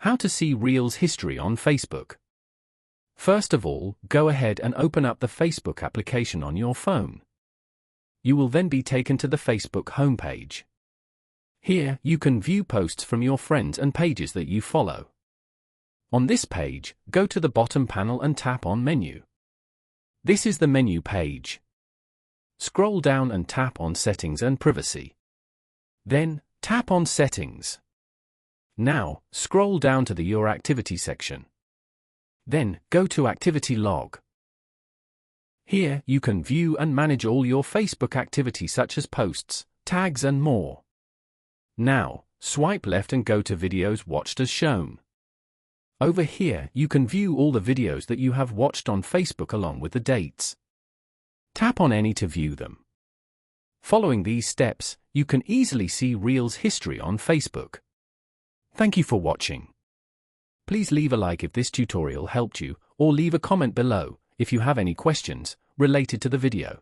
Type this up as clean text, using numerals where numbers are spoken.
How to see Reels history on Facebook. First of all, go ahead and open up the Facebook application on your phone. You will then be taken to the Facebook homepage. Here, you can view posts from your friends and pages that you follow. On this page, go to the bottom panel and tap on Menu. This is the menu page. Scroll down and tap on Settings and Privacy. Then, tap on Settings. Now, scroll down to the Your Activity section. Then, go to Activity Log. Here, you can view and manage all your Facebook activity such as posts, tags and more. Now, swipe left and go to Videos Watched as shown. Over here, you can view all the videos that you have watched on Facebook along with the dates. Tap on any to view them. Following these steps, you can easily see Reels history on Facebook. Thank you for watching. Please leave a like if this tutorial helped you, or leave a comment below if you have any questions related to the video.